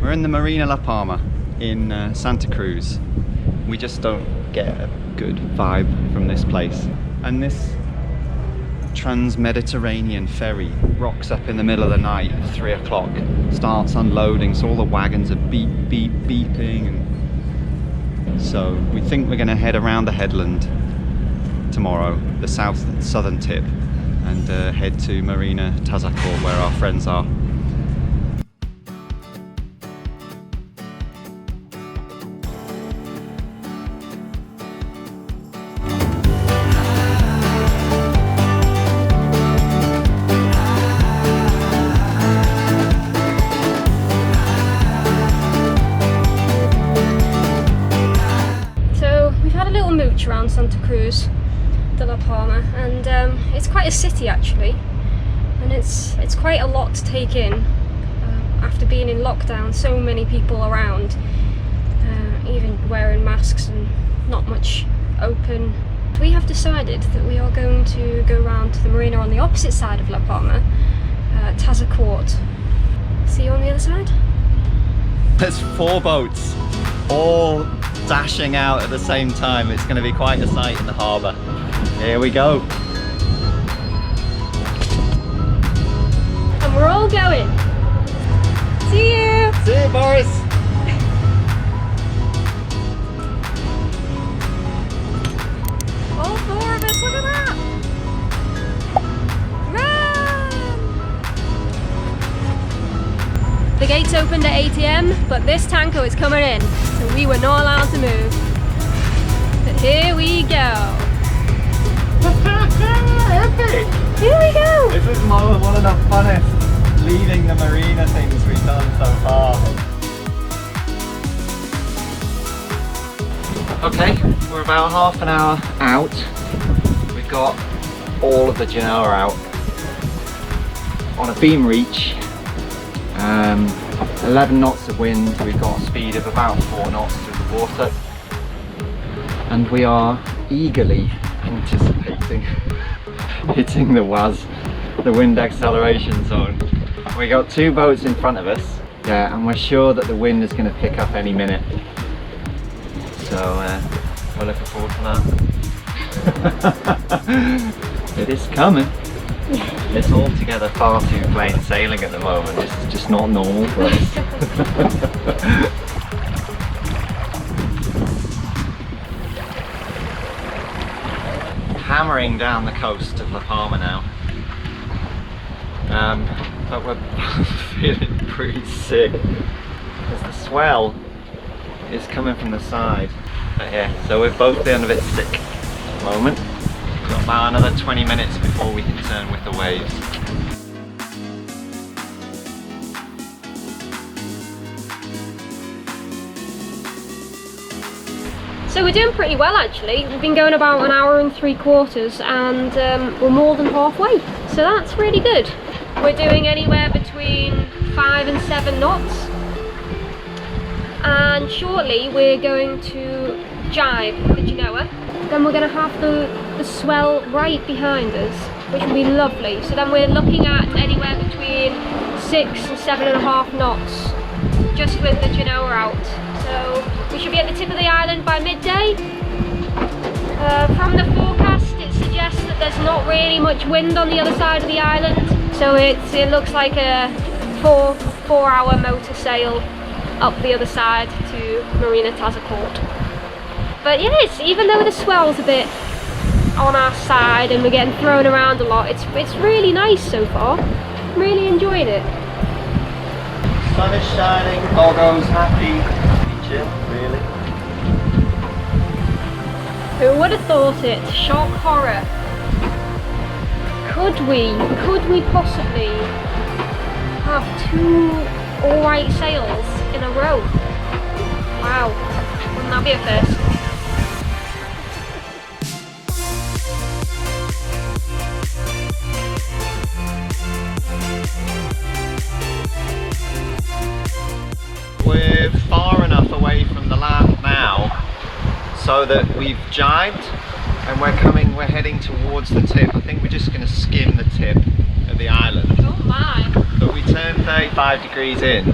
We're in the Marina La Palma in Santa Cruz. We just don't get a good vibe from this place. And this trans-Mediterranean ferry rocks up in the middle of the night at 3 o'clock, starts unloading, so all the wagons are beeping. And so we think we're going to head around the headland tomorrow, the southern tip, and head to Marina Tazacorte where our friends are. Around Santa Cruz de La Palma, and it's quite a city actually, and it's quite a lot to take in after being in lockdown. So many people around, even wearing masks and not much open. We have decided that we are going to go around to the marina on the opposite side of La Palma, Tazacorte. See you on the other side. There's 4 boats all dashing out at the same time. It's going to be quite a sight in the harbour. Here we go. And we're all going. See you! See you, Boris! All 4 of us, look at that! Run! The gates opened at 8 AM, but this tanker is coming in, so we were not allowed to move. But here we go. Epic! Here we go! This is one of the funnest leaving the marina things we've done so far. Okay, we're about half an hour out. We've got all of the genoa out on a beam reach. 11 knots of wind, we've got a speed of about 4 knots through the water, and we are eagerly anticipating hitting the WAS, the wind acceleration zone. We got 2 boats in front of us, yeah, and we're sure that the wind is going to pick up any minute, so we're looking forward to that. It is coming. It's altogether far too plain sailing at the moment. This is just not normal for us. Hammering down the coast of La Palma now. But we're feeling pretty sick because the swell is coming from the side. But yeah, so we're both feeling a bit sick at the moment. Got about another 20 minutes before we can turn with the waves. So we're doing pretty well actually. We've been going about 1 hour and 3/4 and we're more than halfway. So that's really good. We're doing anywhere between 5 and 7 knots. And shortly we're going to Gybe, the Genoa. Then we're going to have the swell right behind us, which will be lovely. So then we're looking at anywhere between 6 and 7.5 knots, just with the Genoa out. So we should be at the tip of the island by midday. From the forecast, it suggests that there's not really much wind on the other side of the island. So it looks like a 4-hour motor sail up the other side to Marina Tazacorte. But yes, even though the swell's a bit on our side and we're getting thrown around a lot, it's really nice so far. I'm really enjoying it. Sun is shining, doggo's happy, chill, really. Who would have thought it? Shock horror. Could we possibly have 2 alright sails in a row? Wow, wouldn't that be a first? We're far enough away from the land now so that we've jibed and we're heading towards the tip. I think we're just going to skim the tip of the island. Oh my! But we turned 35 degrees in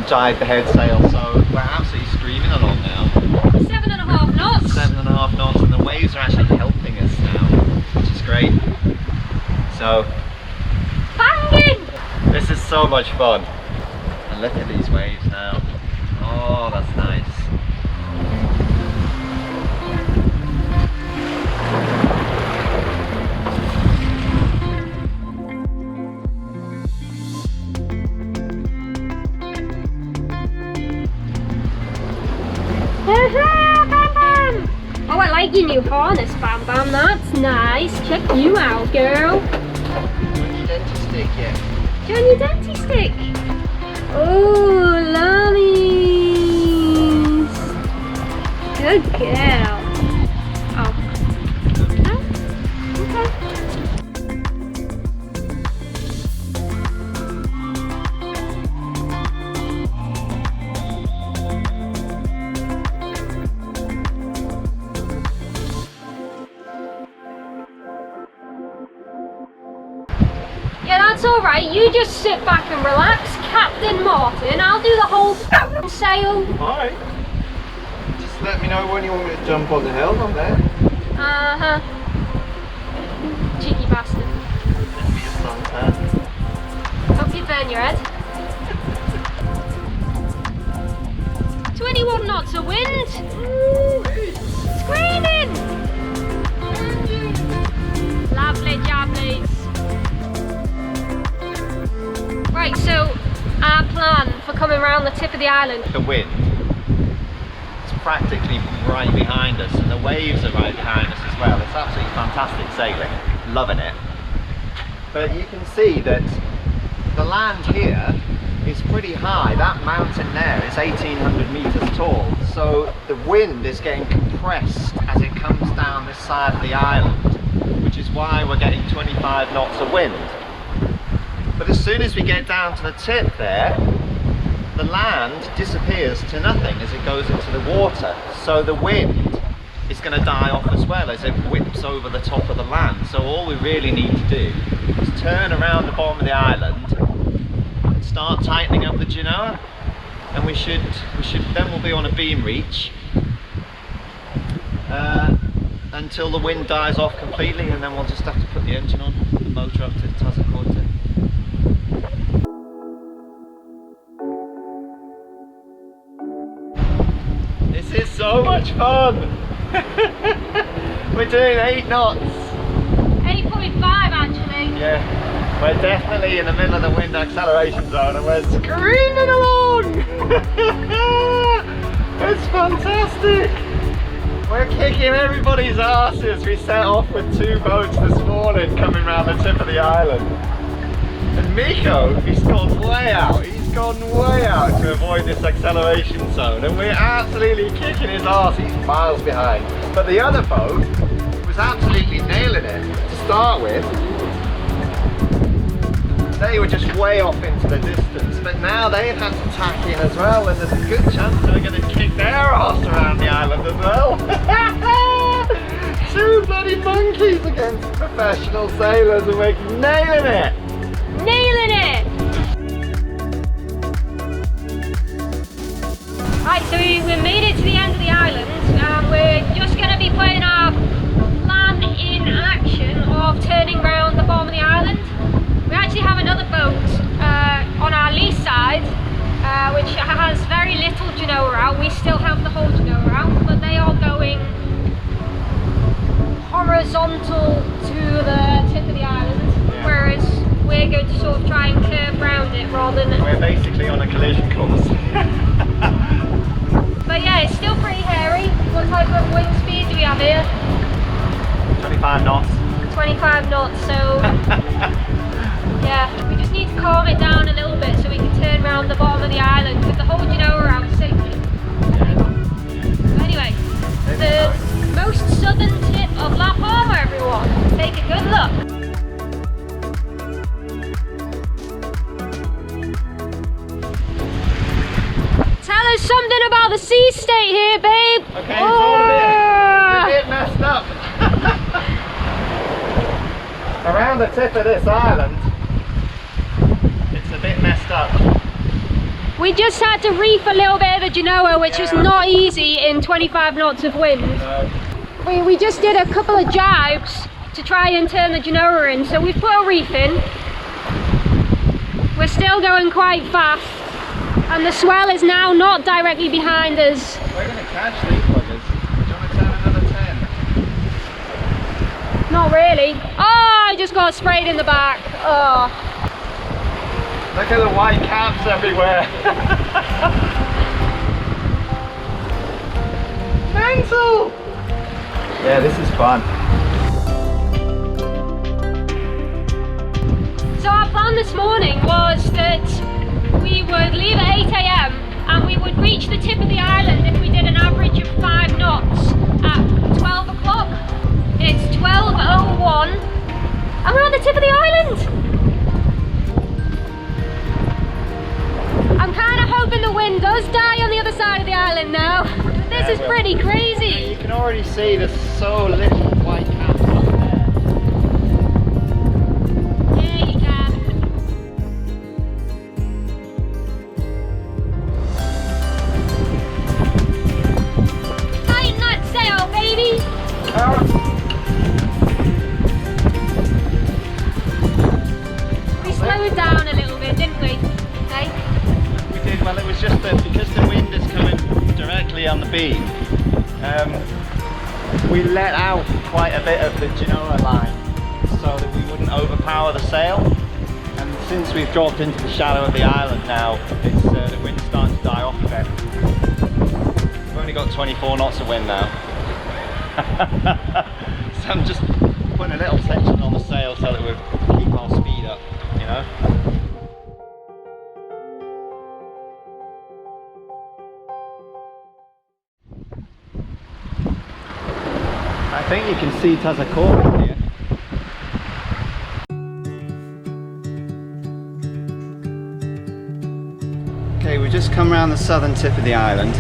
jibe the head sail, so we're absolutely streaming along now. 7.5 knots. 7.5 knots, and the waves are actually helping us now, which is great. So, Banging! this is so much fun. And look at these waves now. Oh, that's nice. Oh, I like your new harness, Bam Bam. That's nice. Check you out, girl. Your dentist stick, yeah. Do you want your dentist stick? Oh, lummies. Good girl. Oh. Okay. Yeah, that's alright. You just sit back and relax, Captain Martin. I'll do the whole sail. Alright. Just let me know when you want me to jump on the hill on there. Uh-huh. Cheeky bastard. Let me a suntan. Hope you burn your head. 21 knots of wind. Screaming. Lovely jobblies. Right, so our plan for coming around the tip of the island. The wind is practically right behind us, and the waves are right behind us as well. It's absolutely fantastic sailing, loving it. But you can see that the land here is pretty high. That mountain there is 1,800 meters tall, so the wind is getting compressed as it comes down this side of the island, which is why we're getting 25 knots of wind. But as soon as we get down to the tip there, the land disappears to nothing as it goes into the water. So the wind is going to die off as well as it whips over the top of the land. So all we really need to do is turn around the bottom of the island and start tightening up the genoa, and then we'll be on a beam reach until the wind dies off completely, and then we'll just have to put the engine on, the motor up to Tazacorte. This is so much fun! We're doing 8 knots. 8.5 actually. Yeah, we're definitely in the middle of the wind acceleration zone and we're screaming along! It's fantastic! We're kicking everybody's asses. We set off with 2 boats this morning coming around the tip of the island. And Miko, he's gone way out. He's gone way out to avoid this acceleration zone, and we're absolutely kicking his arse. He's miles behind. But the other boat was absolutely nailing it to start with. They were just way off into the distance, but now they've had to tack in as well, and there's a good chance they're going to kick their arse around the island as well. 2 bloody monkeys against professional sailors, and we're nailing it! Nailing it! Right, so we made it to the end of the island. We're just going to be putting our plan in action of turning around the bottom of the island. We actually have another boat on our lee side, which has very little genoa out. We still have the whole genoa out, but they are going horizontal to the tip of the island, yeah. Whereas we're going to sort of try and curve around it rather than... We're basically on a collision course. But yeah, it's still pretty hairy. What type of wind speed do we have here? 25 knots. 25 knots, so... yeah, we just need to calm it down a little bit so we can turn around the bottom of the island with the whole genoa out safely. Anyway, the most southern tip of La Palma, everyone. Take a good look. Tell us something about the sea state here, babe. Okay, it's all a bit messed up. Around the tip of this island, it's a bit messed up. We just had to reef a little bit of the Genoa, which was not easy in 25 knots of wind. We just did a couple of jibes to try and turn the Genoa in, so we've put a reef in. We're still going quite fast, and the swell is now not directly behind us. We're going to catch these buggers. Do you want to turn another 10? Not really. Oh, I just got sprayed in the back. Oh. Look at the white caps everywhere. Mental! Yeah, this is fun. So our plan this morning was that we would leave at 8 AM and we would reach the tip of the island if we did an average of 5 knots at 12 o'clock. It's 12:01 and we're at the tip of the island. I'm kind of hoping the wind does die on the other side of the island now. This is pretty crazy. You can already see there's so little white caps up there. Yeah, you can. 9 knot sail, baby. We slowed down a little bit, didn't we? Okay. Well, it was just that because the wind is coming directly on the beam, we let out quite a bit of the Genoa line so that we wouldn't overpower the sail. And since we've dropped into the shadow of the island now, it's the wind's starting to die off a bit. We've only got 24 knots of wind now. So I'm just putting a little section on the sail so that we keep our speed up, you know. I think you can see Tazacorte here. Okay, we've just come around the southern tip of the island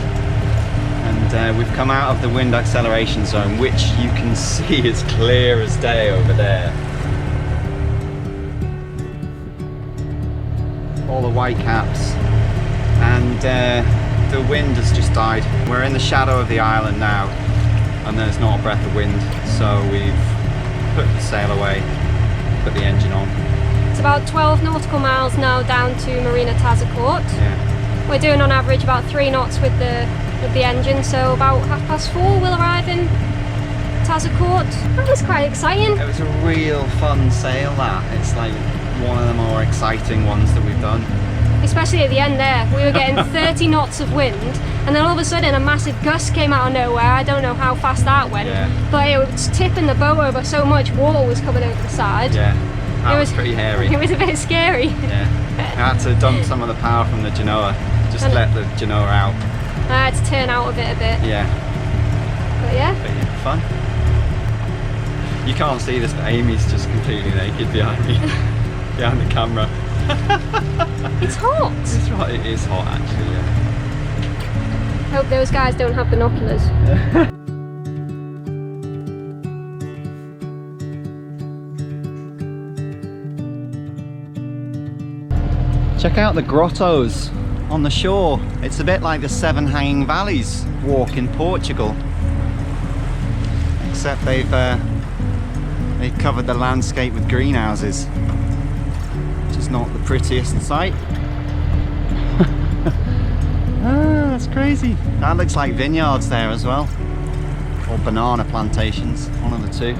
and we've come out of the wind acceleration zone, which you can see is clear as day over there. All the white caps, and the wind has just died. We're in the shadow of the island now, and there's not a breath of wind, so we've put the sail away, put the engine on. It's about 12 nautical miles now down to Marina Tazacorte. Yeah. We're doing on average about 3 knots with the engine, so about 4:30 we'll arrive in Tazacorte. That was quite exciting. It was a real fun sail, that. It's like one of the more exciting ones that we've done. Especially at the end there, we were getting 30 knots of wind, and then all of a sudden a massive gust came out of nowhere. I don't know how fast that went, but it was tipping the boat over so much water was coming over the side. Yeah, that was pretty hairy. It was a bit scary. Yeah, I had to dump some of the power from the Genoa, just let the Genoa out. I had to turn out a bit. Yeah. But yeah, fun. You can't see this, but Amy's just completely naked behind me, behind the camera. It's hot. It's right, it is hot actually, yeah. Hope those guys don't have binoculars. Check out the grottos on the shore. It's a bit like the 7 Hanging Valleys walk in Portugal, except they've covered the landscape with greenhouses, which is not the prettiest sight. Ah, that's crazy. That looks like vineyards there as well, or banana plantations, one of the two.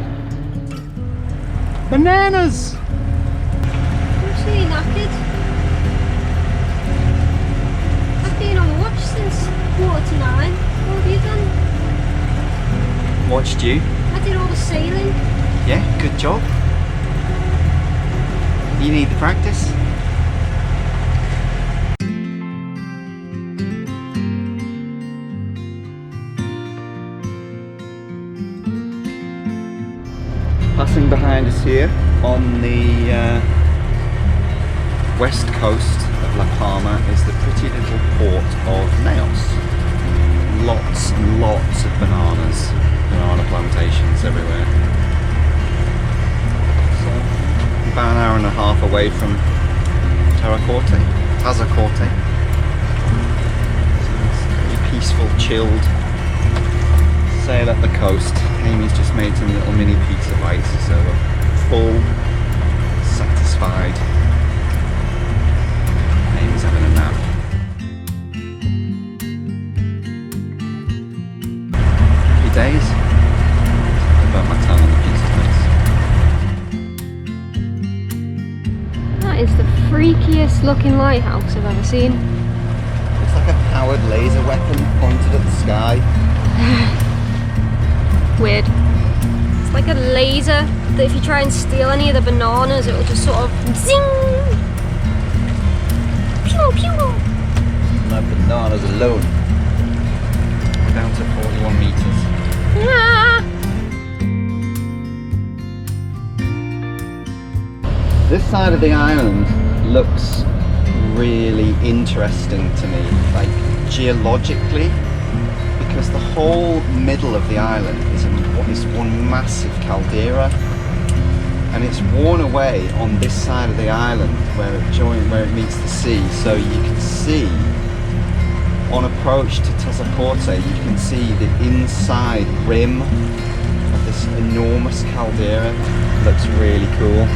Bananas! I'm actually knackered. I've been on watch since 8:45. What have you done? Watched you? I did all the sailing. Yeah, good job. You need the practice. Passing behind us here on the west coast of La Palma is the pretty little port of Naos. Lots and lots of bananas, banana plantations everywhere. So, about an hour and a half away from Tazacorte. chilled sail up the coast. Amy's just made some little mini pizza bites, so we're full, satisfied. Amy's having a nap. Happy days. I burnt my tongue on the pizza bits. That is the freakiest looking lighthouse I've ever seen. It's like a powered laser weapon pointed at the sky. Weird. It's like a laser that if you try and steal any of the bananas, it will just sort of zing! Pew pew! My bananas alone. We're down to 41 meters. Ah! This side of the island looks really interesting to me, like geologically, because the whole middle of the island is one massive caldera, and it's worn away on this side of the island where it meets the sea. So you can see on approach to Tazacorte, you can see the inside rim of this enormous caldera. It looks really cool.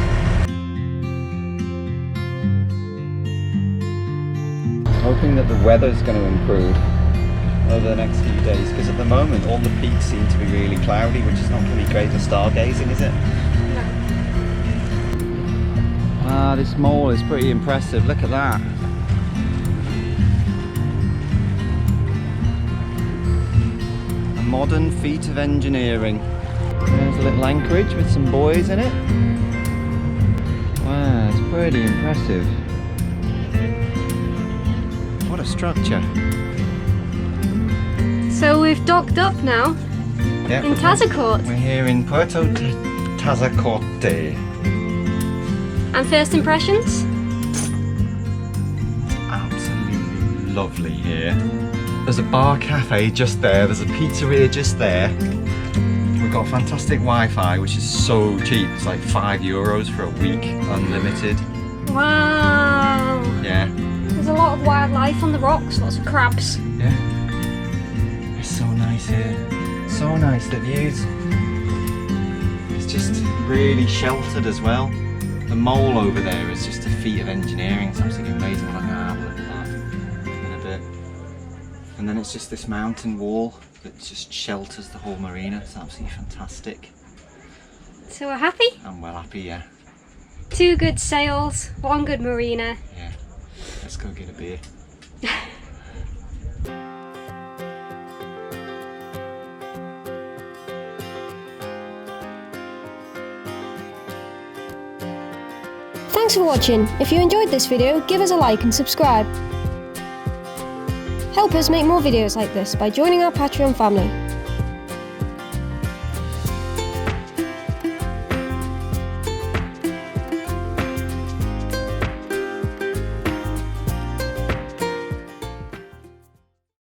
Hoping that the weather's going to improve over the next few days, because at the moment all the peaks seem to be really cloudy, which is not going to be great for stargazing, is it? No. Ah, this mole is pretty impressive. Look at that. A modern feat of engineering. There's a little anchorage with some buoys in it. Wow, it's pretty impressive. What a structure. So we've docked up now Yep. in Tazacorte. We're here in Puerto Tazacorte. And first impressions? Absolutely lovely here. There's a bar cafe just there, there's a pizzeria just there. We've got fantastic Wi-Fi, which is so cheap. It's like €5 for a week, unlimited. Wow! Yeah. There's a lot of wildlife on the rocks, lots of crabs. Yeah. It's so nice here. So nice, the views. It's just really sheltered as well. The mole over there is just a feat of engineering. It's absolutely amazing. We're not going to have a look at that in a bit. And then it's just this mountain wall that just shelters the whole marina. It's absolutely fantastic. So we're happy? I'm well happy, yeah. 2 good sails, 1 good marina. Yeah. Let's go get a beer. Thanks for watching. If you enjoyed this video, give us a like and subscribe. Help us make more videos like this by joining our Patreon family.